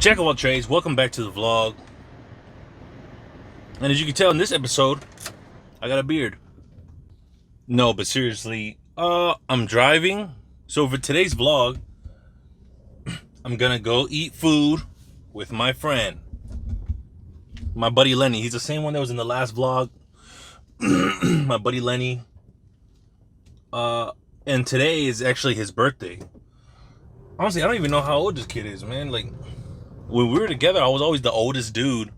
Jack of all trades, welcome back to the vlog. And as you can tell in this episode, I got a beard. No, but seriously, I'm driving. So for today's vlog, I'm gonna go eat food with my friend, my buddy Lenny. He's the same one that was in the last vlog. My buddy Lenny. And today is actually his birthday. Honestly, I don't even know how old this kid is, man. Like, when we were together, I was always the oldest dude.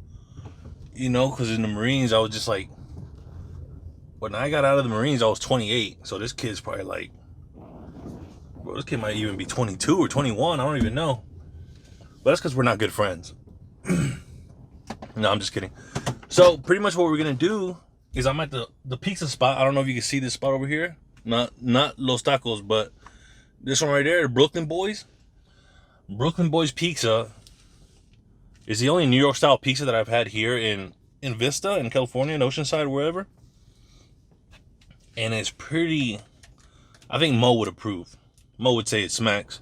You know, because in the Marines, I was just like... When I got out of the Marines, I was 28. So this kid's probably like... Bro, this kid might even be 22 or 21. I don't even know. But that's because we're not good friends. No, I'm just kidding. So, pretty much what we're going to do is I'm at the pizza spot. I don't know if you can see this spot over here. Not Los Tacos, but this one right there, the Brooklyn Boys. Brooklyn Boys Pizza is the only New York style pizza that I've had here in Vista, in California, in Oceanside, wherever. And it's pretty, I think Mo would approve. Mo would say it smacks.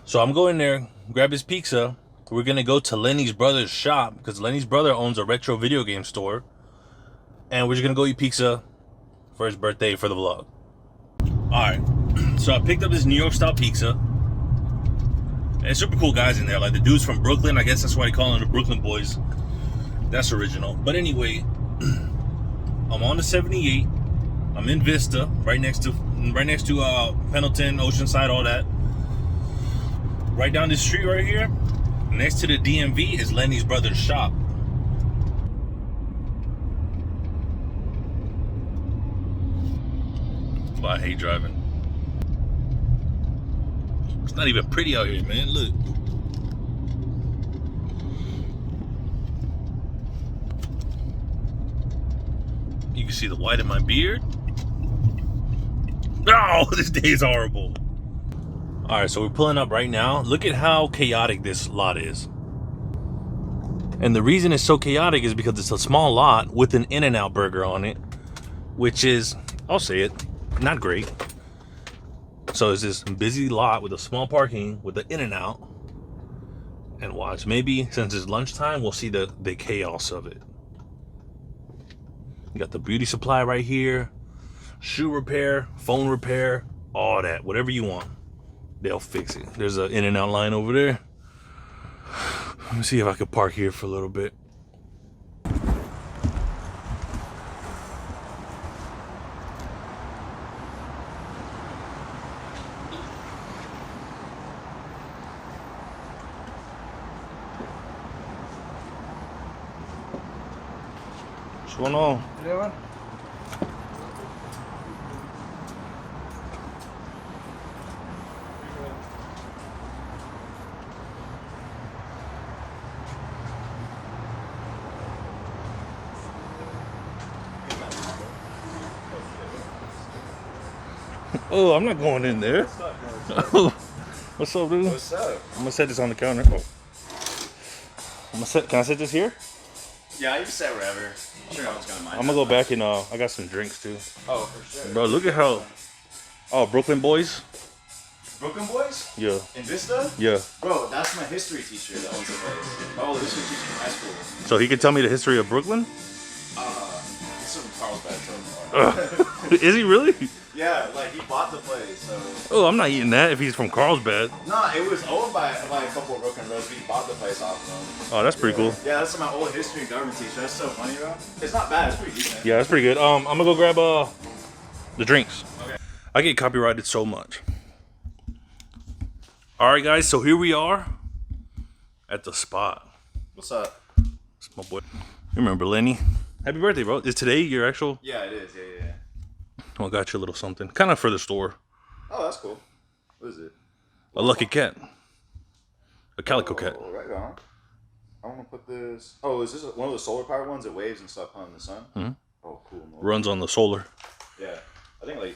So I'm going there, grab his pizza. We're going to go to Lenny's brother's shop, because Lenny's brother owns a retro video game store. And we're just going to go eat pizza for his birthday for the vlog. Alright, so I picked up this New York style pizza. And super cool guys in there, like the dudes from Brooklyn. I guess that's why they call them the Brooklyn Boys. That's original. But anyway, I'm on the 78. I'm in Vista, right next to Pendleton, Oceanside, all that. Right down this street right here, next to the DMV, is Lenny's brother's shop. Well, I hate driving. It's not even pretty out here, man. Look. You can see the white in my beard. Oh, this day is horrible. Alright, so we're pulling up right now. Look at how chaotic this lot is. And the reason it's so chaotic is because it's a small lot with an In-N-Out burger on it, which is, I'll say it, not great. So it's this busy lot with a small parking with the In-N-Out. And watch, maybe since it's lunchtime, we'll see the chaos of it. You got the beauty supply right here, shoe repair, phone repair, all that, whatever you want, they'll fix it. There's an In-N-Out line over there. Let me see if I can park here for a little bit. What's going on? Yeah. Oh, I'm not going in there. Oh, what's up, dude? What's up? I'm gonna set this on the counter. Oh. Can I set this here? Yeah, you can say wherever. I'm sure no one's gonna mind. I'm gonna go back and I got some drinks too. Oh, for sure. Bro, look at how. Oh, Brooklyn Boys. Brooklyn Boys? Yeah. In Vista? Yeah. Bro, that's my history teacher that owns the place. My old history teacher from high school. So he could tell me the history of Brooklyn? He's from Carlsbad. Is he really? Yeah, like he bought the place, so. Oh, I'm not eating that if he's from Carlsbad. Nah, it was owned by a couple of Brooklyn Reds, but he bought the place off of them. Oh, that's pretty cool. Yeah, that's my old history and government teacher. That's so funny, bro. It's not bad, it's pretty decent. Yeah, that's pretty good. I'm gonna go grab the drinks. Okay. I get copyrighted so much. Alright guys, so here we are at the spot. What's up? It's my boy. You remember Lenny? Happy birthday, bro. Is today your actual? Yeah, it is, yeah. Well, I got you a little something. Kind of for the store. Oh, that's cool. What is it? A lucky cat. A calico cat. Oh, right on. I want to put this. Oh, is this one of the solar powered ones that waves and stuff in the sun? Mm-hmm. Oh, cool. Runs on the solar. Yeah. I think, like,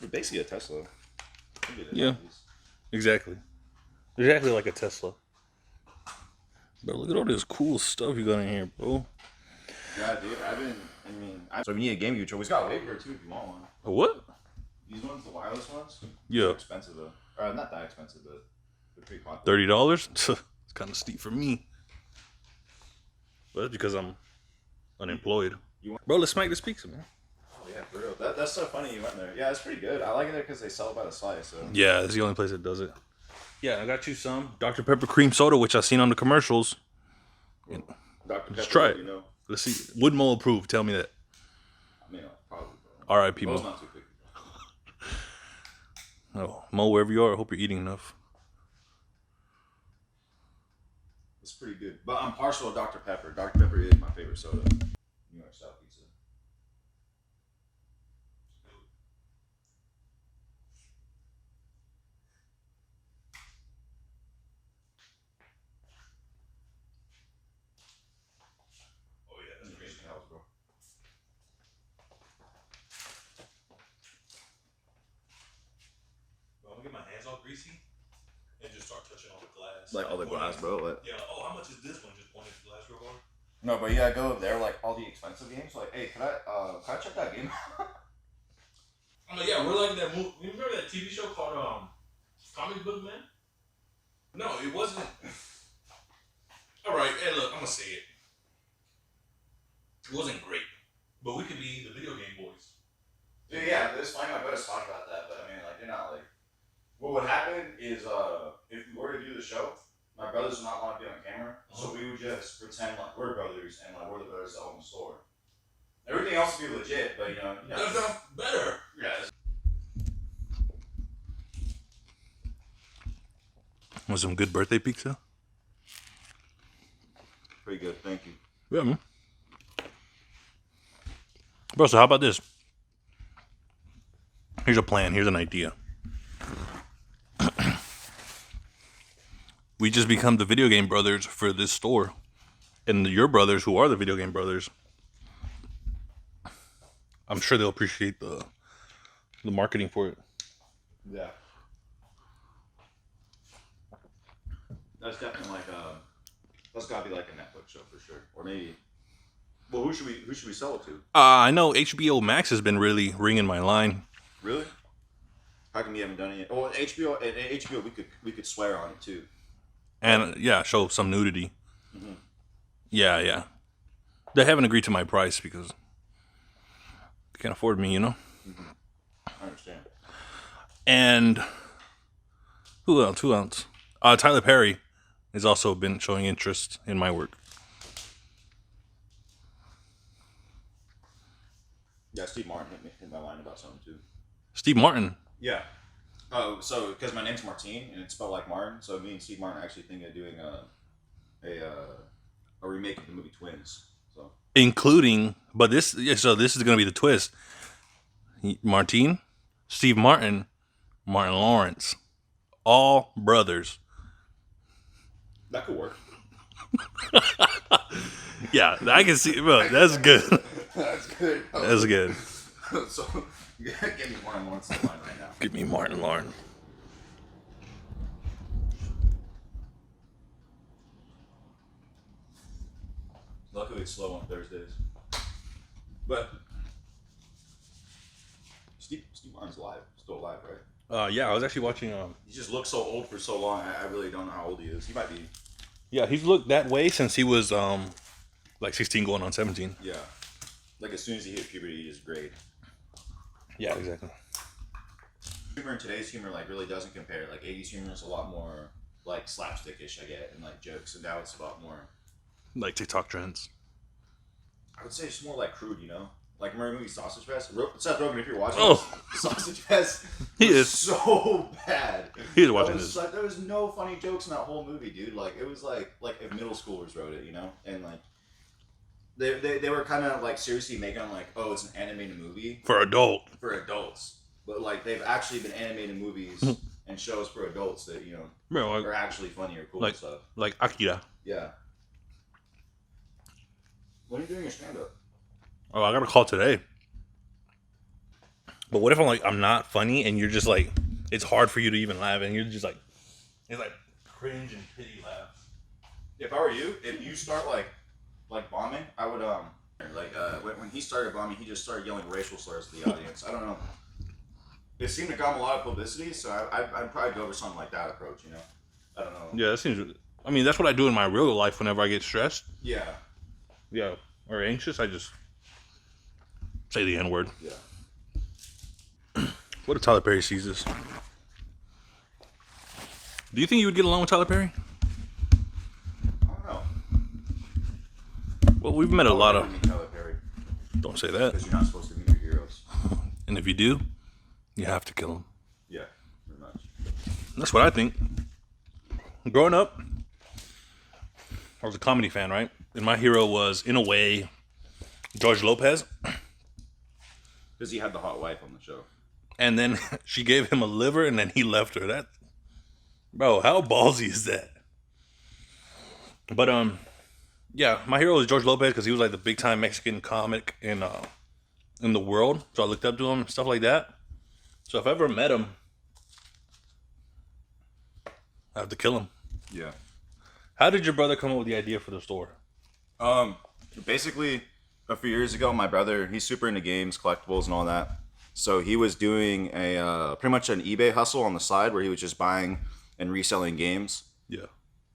it's basically a Tesla. Yeah. Exactly. Exactly like a Tesla. But look at all this cool stuff you got in here, bro. Yeah, dude. So if you need a game controller, we've got Waver too if you want one. A what? These ones, the wireless ones? Yeah. They're expensive though. Not that expensive, but They're pretty popular. $30? It's kind of steep for me. But that's because I'm unemployed. Bro, let's smack this pizza, man. Oh yeah, for real. That's so funny you went there. Yeah, it's pretty good. I like it there because they sell it by the slice. So. Yeah, it's the only place that does it. Yeah, I got you some Dr. Pepper cream soda, which I've seen on the commercials. Well, Dr. Pepper, Let's try it. You know. Let's see. Would Mo approve? Tell me that. I mean, probably. R.I.P. Mo's Mo. not too picky. Oh, Mo, wherever you are, I hope you're eating enough. It's pretty good. But I'm partial to Dr. Pepper. Dr. Pepper is my favorite soda. New York style pizza. Oh yeah, that's crazy. House, bro. I'm gonna get my hands all greasy and just start touching all the glass. Like all the glass, bro. Like, Yeah. Oh, how much is this one? Just pointing at the glass real hard. no, but yeah, go there. Like all the expensive games. Like, hey, can I check that game? Oh yeah, we're like that movie. You remember that TV show called Comic Book Man? No, it wasn't. All right, hey, look, I'm gonna say it. It wasn't great, but we could be the video game boys. Dude, yeah, it's funny. My brothers talk about that, but I mean, like, they're not like. What would happen is, if we were to do the show, my brothers would not want to be on camera, so we would just pretend like we're brothers and like we're the brothers that own the store. Everything else would be legit, but you know. That sounds better. Yeah. Want some good birthday pizza? Pretty good, thank you. Yeah, man. Bro, so how about this? Here's a plan. Here's an idea. We just become the video game brothers for this store. And your brothers, who are the video game brothers, I'm sure they'll appreciate the marketing for it. Yeah. That's definitely like that's gotta be like a Netflix show for sure, or maybe. Well, who should we sell it to? I know HBO Max has been really ringing my line. Really? How come you haven't done it yet? Oh, HBO we could swear on it too. And yeah, show some nudity. Mm-hmm. Yeah. They haven't agreed to my price because they can't afford me, you know? Mm-hmm. I understand. And who else? Tyler Perry has also been showing interest in my work. Yeah, Steve Martin hit my line about something too. Steve Martin? Yeah. Oh, so because my name's Martine and it's spelled like Martin, so me and Steve Martin actually think of doing a remake of the movie Twins. So Including, but this is going to be the twist. Martine, Steve Martin, Martin Lawrence, all brothers. That could work. Yeah, I can see. Bro, that's good. That's good. That's good. So, give me Martin Lawrence in line right now. Give me Martin Lawrence. Luckily, it's slow on Thursdays. But Steve Martin's alive, still alive, right? Yeah, I was actually watching. He just looks so old for so long. I really don't know how old he is. He might be. Yeah, he's looked that way since he was like 16 going on 17. Yeah, like as soon as he hit puberty, he just grayed. Yeah, exactly. Humor in today's humor like really doesn't compare. Like 80s humor is a lot more like slapstickish, I get, and like jokes, and now it's a lot more. Like TikTok trends. I would say it's more like crude, you know. Like remember the movie Sausage Fest? Seth Rogen, if you're watching, Sausage Fest. He is so bad. He is watching this. Like, there was no funny jokes in that whole movie, dude. Like it was like if middle schoolers wrote it, you know, and like. They were kind of like seriously making it like, oh, it's an animated movie For adults. but like they've actually been animated movies and shows for adults that you know Bro, like, are actually funny or cool like, and stuff. Like Akira. Yeah. When are you doing your stand up? Oh, I got a call today. But what if I'm not funny and you're just like, it's hard for you to even laugh and you're just like, it's like cringe and pity laughs. If I were you, if you start like bombing, I would when he started bombing, he just started yelling racial slurs to the audience. I don't know. It seemed to got him a lot of publicity, so I'd probably go over something like that approach, you know. I don't know. Yeah, that seems. I mean, that's what I do in my real life whenever I get stressed. Yeah. Yeah, or anxious. I just say the N word. Yeah. What if Tyler Perry sees this? Do you think you would get along with Tyler Perry? I don't know. Well, we've met a lot of. Meet Tyler Perry. Don't say that. Because you're not supposed to meet your heroes. And if you do, you have to kill him. Yeah, pretty much. That's what I think. Growing up, I was a comedy fan, right? And my hero was, in a way, George Lopez. Because he had the hot wife on the show. And then she gave him a liver, and then he left her. That, bro, how ballsy is that? But yeah, my hero was George Lopez because he was like the big time Mexican comic in the world. So I looked up to him, stuff like that. So if I ever met him, I have to kill him. Yeah. How did your brother come up with the idea for the store? Basically, a few years ago, my brother, he's super into games, collectibles, and all that. So he was doing a pretty much an eBay hustle on the side where he was just buying and reselling games. Yeah.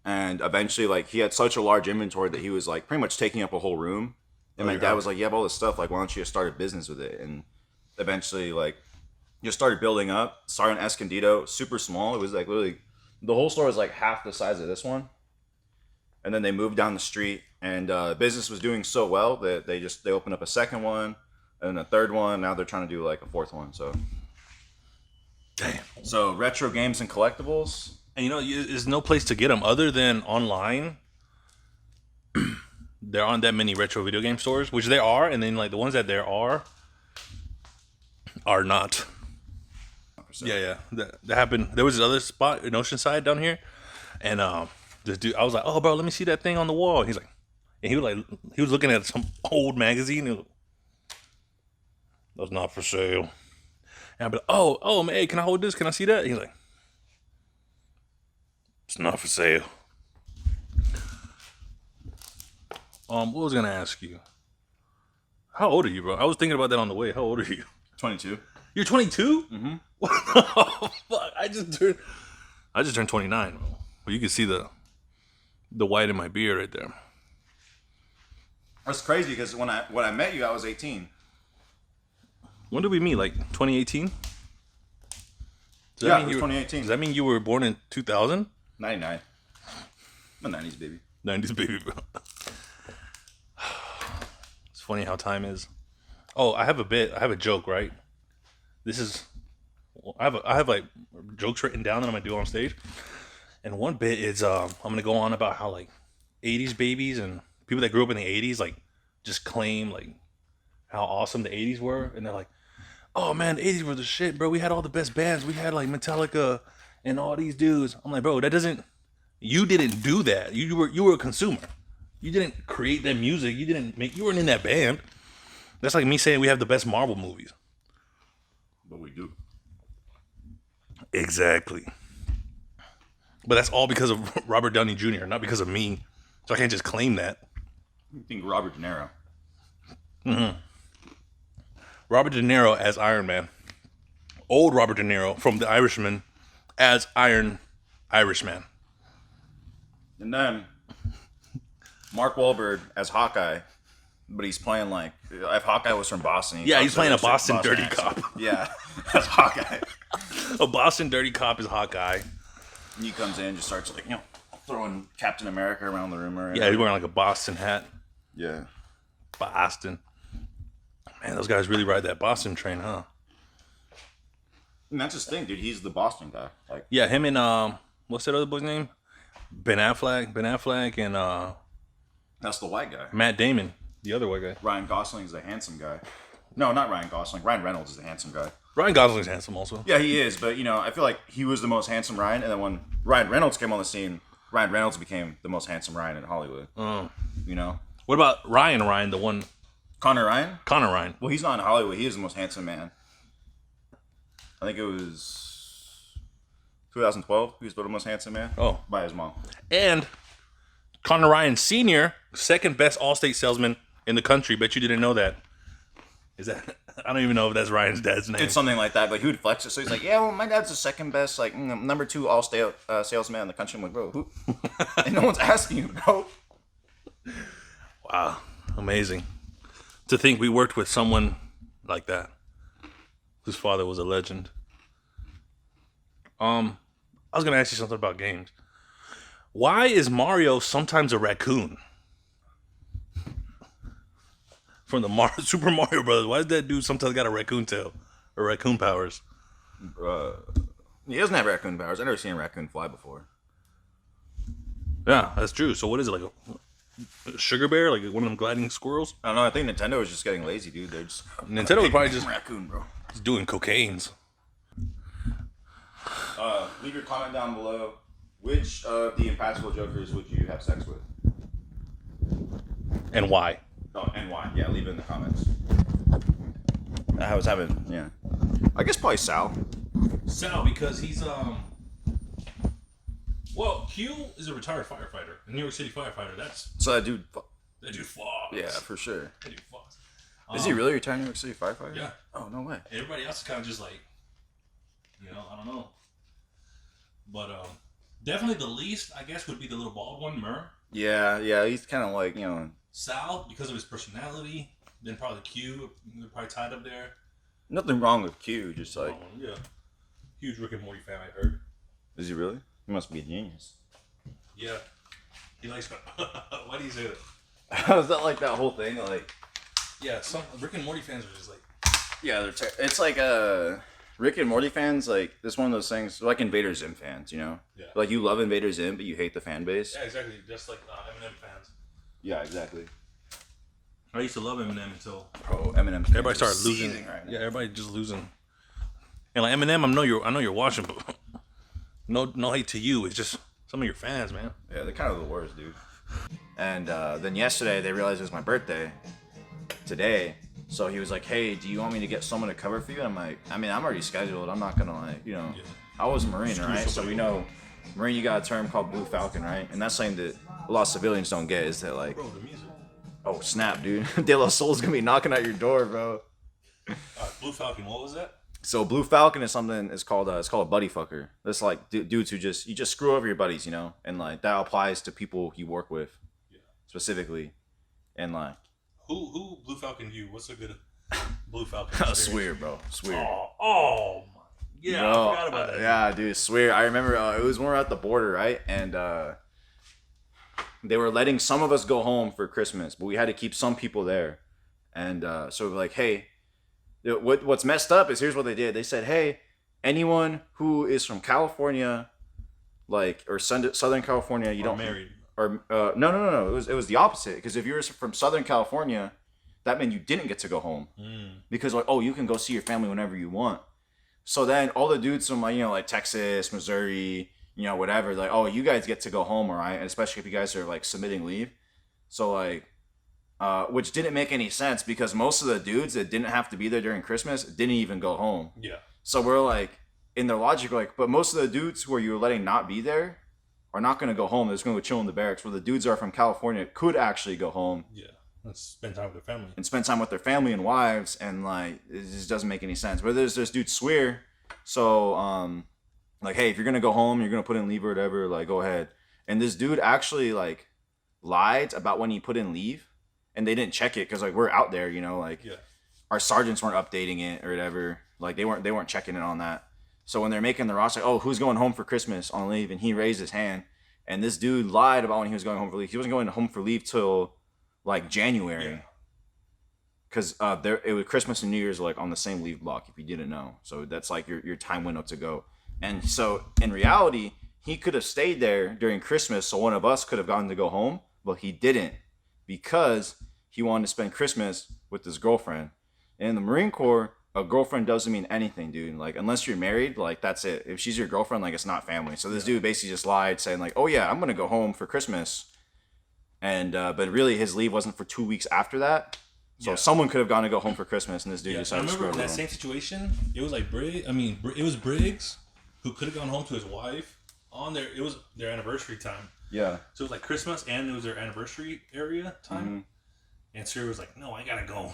And eventually, like, he had such a large inventory that he was like pretty much taking up a whole room. And my dad was like, "You have all this stuff. Like, why don't you just start a business with it?" And eventually, like, just started building up. Started in Escondido, super small. It was like literally the whole store was like half the size of this one. And then they moved down the street, and business was doing so well that they opened up a second one, and a third one. Now they're trying to do like a fourth one. So, Damn. So retro games and collectibles. And you know, there's no place to get them other than online. There aren't that many retro video game stores, which there are, and then like the ones that there are not. 100%. Yeah. That happened. There was this other spot in Oceanside down here, and this dude, I was like, "Oh, bro, let me see that thing on the wall." And he's like, and he was looking at some old magazine. And he was like, "That's not for sale." And I'd be like, "Oh, man, hey, can I hold this? Can I see that?" And he's like, "It's not for sale." What was I gonna ask you? How old are you, bro? I was thinking about that on the way. How old are you? 22. You're 22? Mm-hmm. What the fuck? I just turned 29, bro. Well, you can see the white in my beard right there. That's crazy because when I met you, I was 18. When did we meet? Like 2018? Yeah, it was 2018. Does that mean you were born in 2000? 99. I'm a 90s baby. 90s baby, bro. It's funny how time is. Oh, I have a joke, right? I have like jokes written down that I'm gonna do on stage. And one bit is I'm gonna go on about how like 80s babies and people that grew up in the 80s like just claim like how awesome the 80s were, and they're like, "Oh man, the 80s were the shit, bro. We had all the best bands. We had like Metallica and all these dudes." I'm like, "Bro, you didn't do that. You were a consumer. You didn't create that music. You weren't in that band." That's like me saying we have the best Marvel movies. But we do. Exactly. But that's all because of Robert Downey Jr., not because of me. So I can't just claim that. I think Robert De Niro. Mm-hmm. Robert De Niro as Iron Man. Old Robert De Niro from The Irishman as Irishman. And then Mark Wahlberg as Hawkeye, but he's playing like, if Hawkeye was from Boston. He's playing a Boston dirty cop. Yeah, that's Hawkeye. A Boston dirty cop is Hawkeye. And he comes in and just starts like, throwing Captain America around the room. Yeah, he's wearing like a Boston hat. Yeah. Boston. Man, those guys really ride that Boston train, huh? And that's his thing, dude. He's the Boston guy. Like, yeah, him and what's that other boy's name? Ben Affleck and that's the white guy. Matt Damon, the other white guy. Ryan Gosling's the handsome guy. No, not Ryan Gosling. Ryan Reynolds is the handsome guy. Ryan Gosling's handsome also. Yeah, he is, but I feel like he was the most handsome Ryan, and then when Ryan Reynolds came on the scene, Ryan Reynolds became the most handsome Ryan in Hollywood. What about Ryan, the one? Connor Ryan? Connor Ryan. Well, he's not in Hollywood. He is the most handsome man. I think it was 2012. He was the most handsome man. Oh. By his mom. And Connor Ryan Sr., second best Allstate salesman in the country. Bet you didn't know that. Is that I don't even know if that's Ryan's dad's name. It's something like that, but he would flex it. So he's like, yeah, well, my dad's the second best, like, number 2 salesman in the country. I'm like, bro, who? And no one's asking you, bro. Wow. Amazing. To think we worked with someone like that. Whose father was a legend. I was going to ask you something about games. Why is Mario sometimes a raccoon? From the Super Mario Brothers. Why does that dude sometimes got a raccoon tail? Or raccoon powers? He doesn't have raccoon powers. I've never seen a raccoon fly before. Yeah, that's true. So what is it, like a sugar bear? Like one of them gliding squirrels? I don't know. I think Nintendo is just getting lazy, dude. They're just... Nintendo was probably just... raccoon, bro. Just doing cocaines. Leave your comment down below. Which of the Impractical Jokers would you have sex with? And why? Oh, and why? Yeah, leave it in the comments. I was having, yeah. I guess probably Sal. Sal, because he's well, Q is a retired firefighter, a New York City firefighter. That's So that dude fucks. Yeah, for sure. That dude fucks. Is he really a retired New York City firefighter? Yeah. Oh, no way. Everybody else is kind of just like, I don't know. But definitely the least, I guess, would be the little bald one, Murr. Yeah, he's kind of like, Sal, because of his personality. Then probably Q, they're probably tied up there. nothing wrong with Q, just like... Yeah. Huge Rick and Morty fan, I heard. Is he really? He must be a genius. Yeah. He likes... Why do you say that? Is that like that whole thing? Like... Yeah, some Rick and Morty fans are just like... Yeah, it's like Rick and Morty fans, like, this one of those things, like Invader Zim fans, Yeah. Like, you love Invader Zim, but you hate the fan base. Yeah, exactly. Just like Eminem fans. Yeah, exactly. I used to love Eminem until... Bro, Eminem. Everybody started losing. Right now. Yeah, everybody just losing. And like Eminem, I know you're watching, but no hate to you. It's just some of your fans, man. Yeah, they're kind of the worst, dude. And then yesterday, they realized it was my birthday. Today. So he was like, hey, do you want me to get someone to cover for you? And I'm like, I mean, I'm already scheduled. I'm not going to, like, Yeah. I was a Marine, right? So we know, Marine, you got a term called Blue Falcon, right? And that's something that a lot of civilians don't get is that, like... Bro, the music. Oh, snap, dude. De La Soul's going to be knocking at your door, bro. Blue Falcon, what was that? So Blue Falcon is something, it's called a buddy fucker. That's like dudes who you just screw over your buddies, And like, that applies to people you work with. Yeah. Specifically. And like... Who Blue Falcon you? What's a good Blue Falcon Swear, bro. Swear. Oh my. Yeah, bro, I forgot about that. Yeah, dude, swear. I remember it was when we were at the border, right? And they were letting some of us go home for Christmas, but we had to keep some people there. And so we're like, hey, what's messed up is here's what they did. They said, hey, anyone who is from California, like, or Southern California, you don't... married. Or no. It was the opposite. Because if you were from Southern California, that meant you didn't get to go home. Because like, oh, you can go see your family whenever you want. So then all the dudes from like Texas, Missouri, whatever, like, oh, you guys get to go home, all right? And especially if you guys are like submitting leave. So like, which didn't make any sense because most of the dudes that didn't have to be there during Christmas didn't even go home. Yeah. So we're like, in their logic, like, but most of the dudes who are you letting not be there are not going to go home. They're just going to go chill in the barracks. Where the dudes are from California could actually go home. Yeah. Let's spend time with their family. And spend time with their family and wives. And like, it just doesn't make any sense. But there's dudes swear. So, like, hey, if you're going to go home, you're going to put in leave or whatever, like, go ahead. And this dude actually like lied about when he put in leave. And they didn't check it because like we're out there, like our sergeants weren't updating it or whatever. Like they weren't checking it on that. So when they're making the roster, like, oh, who's going home for Christmas on leave? And he raised his hand. And this dude lied about when he was going home for leave. He wasn't going home for leave till like January. Because it was Christmas and New Year's like on the same leave block, if you didn't know. So that's like your time window to go. And so in reality, he could have stayed there during Christmas. So one of us could have gotten to go home, but he didn't because he wanted to spend Christmas with his girlfriend. And in the Marine Corps, a girlfriend doesn't mean anything, dude. Like, unless you're married, like, that's it. If she's your girlfriend, like, it's not family. So this dude basically just lied, saying, like, oh, yeah, I'm going to go home for Christmas. And, but really, his leave wasn't for 2 weeks after that. So someone could have gone to go home for Christmas, and this dude decided to screw in that same situation, it was like it was Briggs who could have gone home to his wife on it was their anniversary time. Yeah. So it was like Christmas, and it was their anniversary area time. And Siri was like, no, I got to go.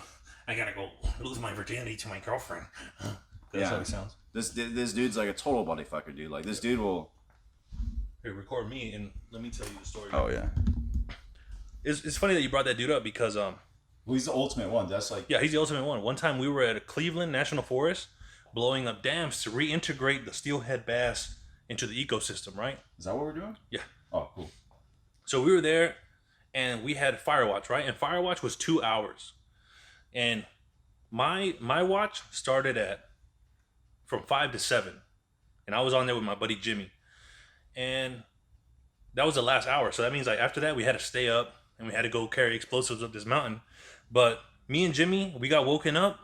I gotta go lose my virginity to my girlfriend. That's how it sounds. This dude's like a total body fucker, dude. Like this dude will. Here, record me and let me tell you the story. Oh yeah. It's funny that you brought that dude up because well, he's the ultimate one. That's like. Yeah, he's the ultimate one. One time we were at a Cleveland National Forest, blowing up dams to reintegrate the steelhead bass into the ecosystem. Right? Is that what we're doing? Yeah. Oh, cool. So we were there, and we had Firewatch, right? And Firewatch was 2 hours, and my watch started at from 5 to 7, and I was on there with my buddy Jimmy, and that was the last hour. So that means like after that we had to stay up and we had to go carry explosives up this mountain. But me and Jimmy, we got woken up,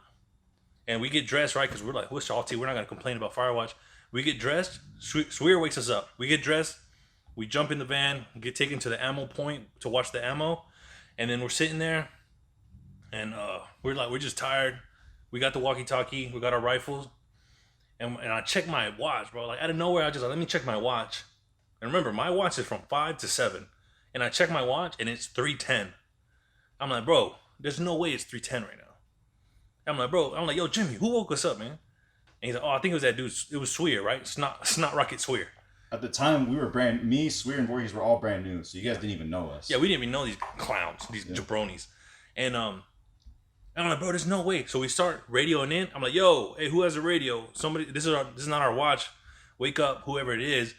and we get dressed, right? Because we're like, we're salty. We're not gonna complain about Firewatch. We get dressed. Swear wakes us up. We get dressed. We jump in the van, get taken to the ammo point to watch the ammo, and then we're sitting there, and we're just tired. We got the walkie-talkie, we got our rifles, and I check my watch, bro. Like out of nowhere, I just like, let me check my watch. And remember, my watch is from 5 to 7, and I check my watch and it's 3:10. I'm like, bro, there's no way it's 3:10 right now. I'm like, yo, Jimmy, who woke us up, man? And he's like, oh, I think it was that dude. It was Swear, right? Snot Rocket Swear. At the time, we were me, Swear, and Voorhees were all brand new, so you guys didn't even know us. Yeah, we didn't even know these clowns, these jabronis. And I'm like, bro, there's no way. So we start radioing in. I'm like, yo, hey, who has a radio? Somebody, this is not our watch. Wake up, whoever it is.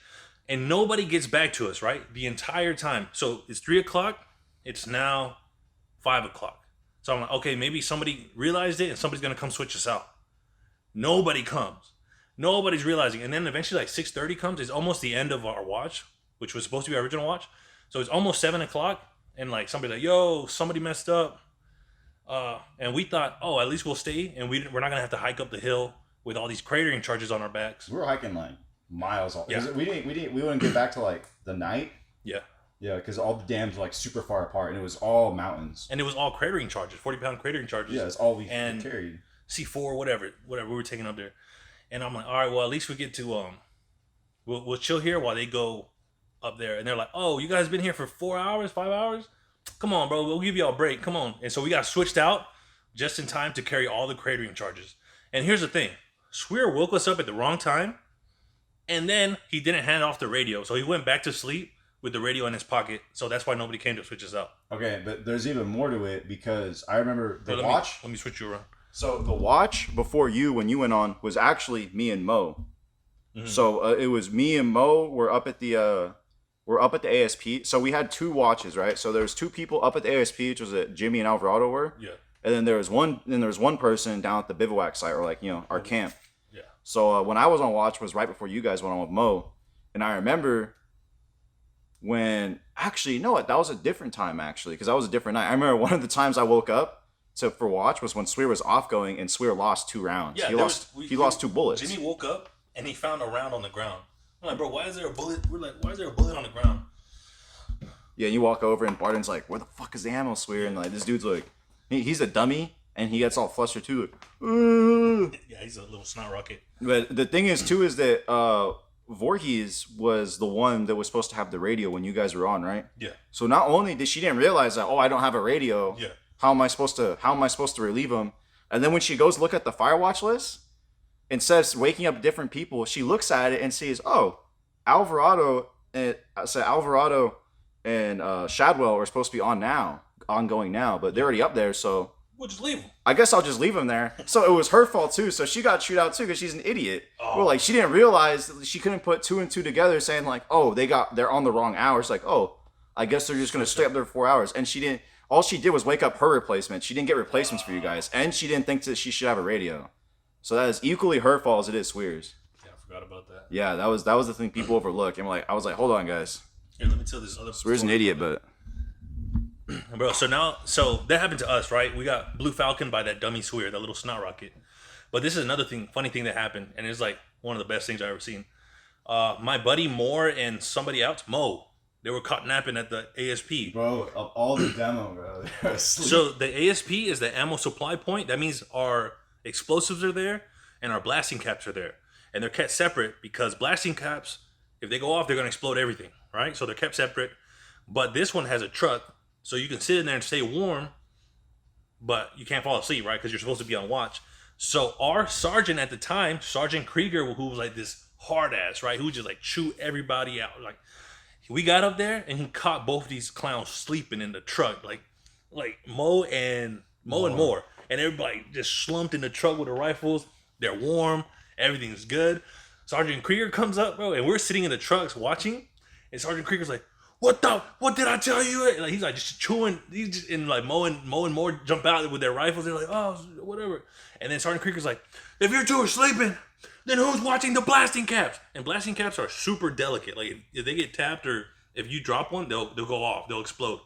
And nobody gets back to us, right? The entire time. So it's 3 o'clock. It's now 5 o'clock. So I'm like, okay, maybe somebody realized it and somebody's gonna come switch us out. Nobody comes. Nobody's realizing. And then eventually like 6:30 comes. It's almost the end of our watch, which was supposed to be our original watch. So it's almost 7 o'clock. And like somebody's like, yo, somebody messed up. And we thought, oh, at least we'll stay. And we're not going to have to hike up the hill with all these cratering charges on our backs. We were hiking like miles off. Yeah. We wouldn't get back to like the night. Yeah. Yeah, because all the dams were like super far apart and it was all mountains. And it was all cratering charges, 40-pound cratering charges. Yeah, that's all we carried. C4, whatever we were taking up there. And I'm like, all right, well, at least we get to, we'll chill here while they go up there. And they're like, oh, you guys been here for 4 hours, 5 hours? Come on, bro, we'll give you all a break. Come on. And so we got switched out just in time to carry all the cratering charges. And here's the thing. Swear woke us up at the wrong time. And then he didn't hand off the radio. So he went back to sleep with the radio in his pocket. So that's why nobody came to switch us out. Okay, but there's even more to it because I remember the watch. Let me switch you around. So the watch before you, when you went on, was actually me and Mo. Mm-hmm. So it was me and Mo. We're up at the ASP. So we had two watches, right? So there was two people up at the ASP, which was Jimmy and Alvarado were. Yeah. And then there was one person down at the bivouac site, or like our camp. Yeah. So when I was on watch was right before you guys went on with Mo, and I remember when actually no, that was a different time actually because that was a different night. I remember one of the times I woke up. So for watch was when Swear was off going and Swear lost 2 rounds. Yeah, he lost 2 bullets. Jimmy woke up and he found a round on the ground. I'm like, bro, why is there a bullet? We're like, why is there a bullet on the ground? Yeah, and you walk over and Barton's like, where the fuck is the ammo, Swear? And like this dude's like, he's a dummy and he gets all flustered too. Like, yeah, he's a little snot rocket. But the thing is too is that Voorhees was the one that was supposed to have the radio when you guys were on, right? Yeah. So not only did she didn't realize that, oh, I don't have a radio. Yeah. How am I supposed to relieve him? And then when she goes look at the Firewatch list, instead of waking up different people, she looks at it and sees, oh, Alvarado and Shadwell are supposed to be ongoing now, but they're already up there, so we'll just leave them. I guess I'll just leave them there. So it was her fault too. So she got chewed out too because she's an idiot. Oh. Well, like she didn't realize that she couldn't put 2 and 2 together, saying like, oh, they're on the wrong hours. Like, oh, I guess they're just gonna stay up there 4 hours, and she didn't. All she did was wake up her replacement. She didn't get replacements for you guys. And she didn't think that she should have a radio. So that is equally her fault as it is Swear's. Yeah, I forgot about that. Yeah, that was the thing people overlook. And I was like, hold on, guys. Here, let me tell this other Swear's an idiot, but... Bro, so that happened to us, right? We got Blue Falcon by that dummy Swear, that little snot rocket. But this is another funny thing that happened. And it's like one of the best things I've ever seen. My buddy Moore and somebody else, Mo, they were caught napping at the ASP. Bro, of all the demo, bro. So the ASP is the ammo supply point. That means our explosives are there and our blasting caps are there. And they're kept separate because blasting caps, if they go off, they're going to explode everything, right? So they're kept separate. But this one has a truck, so you can sit in there and stay warm but you can't fall asleep, right? Because you're supposed to be on watch. So our sergeant at the time, Sergeant Krieger, who was like this hard ass, right? Who would just like chew everybody out. Like we got up there and he caught both these clowns sleeping in the truck, like Mo and Moore, and everybody just slumped in the truck with the rifles. They're warm, everything's good. Sergeant Krieger comes up, bro, and we're sitting in the trucks watching, and Sergeant Krieger's like, what did I tell you? And like, he's like just chewing. He's just, and like Mo and Moore jump out with their rifles. They're like, oh, whatever. And then Sergeant Krieger's like, if you two are sleeping, then who's watching the blasting caps? And blasting caps are super delicate. Like if they get tapped or if you drop one, they'll go off. They'll explode.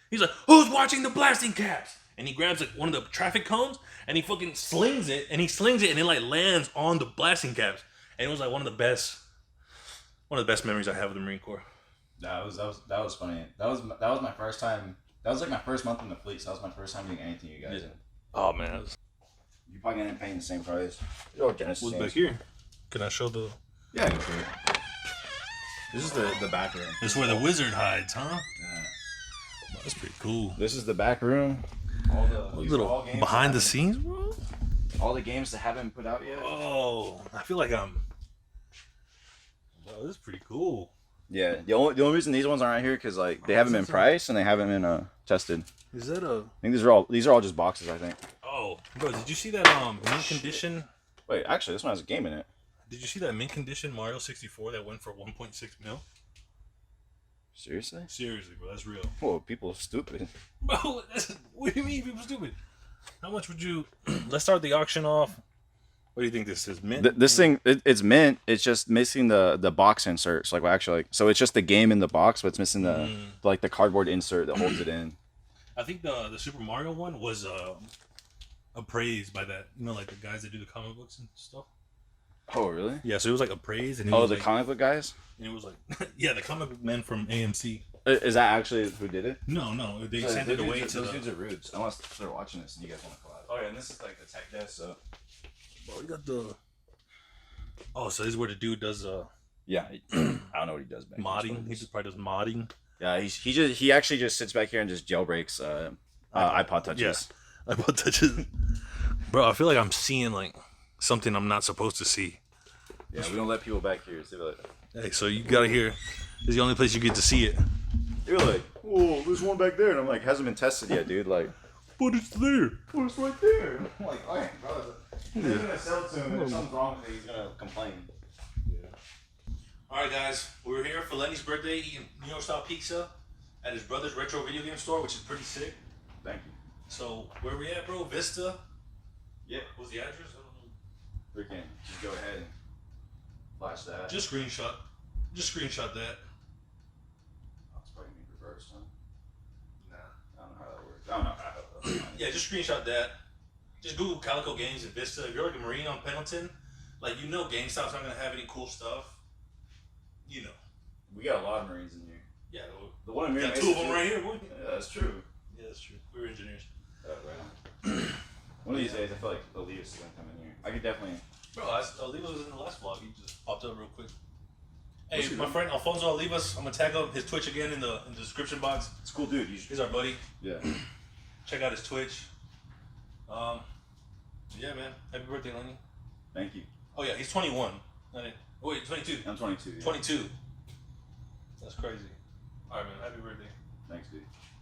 He's like, who's watching the blasting caps? And he grabs like one of the traffic cones and he fucking slings it. And it like lands on the blasting caps. And it was like one of the best memories I have of the Marine Corps. That was funny. That was my first time. That was like my first month in the fleet. So that was my first time doing anything you guys did. Oh man, You probably end up paying the same price. Oh, Genesis. what's back here? Can I show the? Yeah, I can show it. This is the back room. This is where the wizard hides, huh? Yeah. Oh, that's pretty cool. This is the back room. Little behind the scenes, bro. All the games that haven't put out yet. Oh, I feel like I'm. Oh, this is pretty cool. Yeah, the only reason these ones aren't here because like they haven't been priced and they haven't been tested. Is that a? I think these are all just boxes. I think. Oh, bro, did you see that mint condition? Wait, actually, this one has a game in it. Did you see that mint condition Mario 64 that went for 1.6 mil? Seriously? Seriously, bro, that's real. Whoa, people are stupid. Bro, what do you mean people stupid? How much would you? Let's start the auction off. What do you think this is? Mint? This thing, it's mint. It's just missing the box inserts. Like, well, actually, like, so it's just the game in the box, but it's missing the like the cardboard insert that holds it in. I think the Super Mario one was appraised by that. You know, like the guys that do the comic books and stuff. Oh, really? Yeah, so it was like appraised. And it oh, was the like, comic book guys? And it was like, yeah, the comic book men from AMC. Is that actually who did it? No, they sent it away to those dudes are rudes. Unless they're watching this and you guys want to collab. Oh yeah, and this is like the tech desk. So, bro, we got the. Oh, so this is where the dude does yeah, I don't know what he does. Back modding. He just probably does modding. Yeah, he actually just sits back here and just jailbreaks iPod touches. Yeah, iPod touches. Bro, I feel like I'm seeing like something I'm not supposed to see. Yeah, we don't let people back here. So like, hey, so you gotta hear. This is the only place you get to see it. You're like, whoa, there's one back there, and I'm like, hasn't been tested yet, dude. Like, but it's there. but it's right there. I'm like, all right, bro. He's gonna sell it to him, and if something's wrong with it, he's gonna complain. Yeah. All right, guys, we're here for Lenny's birthday, eating New York style pizza at his brother's retro video game store, which is pretty sick. Thank you. So where we at, bro? Vista. Yeah. What's the address? I don't know. Freaking, just go ahead and flash that. Just screenshot that. That's probably me reverse, huh? Nah. I don't know how that works. I don't know how that works. Yeah, just screenshot that. Just Google Calico Games in Vista. If you're like a Marine on Pendleton, like you know GameStop's not gonna have any cool stuff. You know. We got a lot of Marines in here. Yeah. The one in We Marine got two of them right here. Yeah, that's true. Yeah, that's true. We're engineers. Right. One of these days, I feel like Elias is gonna come in here. I could definitely. Bro, Olivas was in the last vlog. He just popped up real quick. Hey, my friend Alfonso Olivas. I'm gonna tag up his Twitch again in the description box. It's a cool dude. He's our buddy. Yeah. Check out his Twitch. Yeah, man. Happy birthday, Lenny. Thank you. Oh yeah, he's 21. Wait, 22. I'm 22. Yeah. 22. That's crazy. All right, man. Happy birthday. Thanks, dude.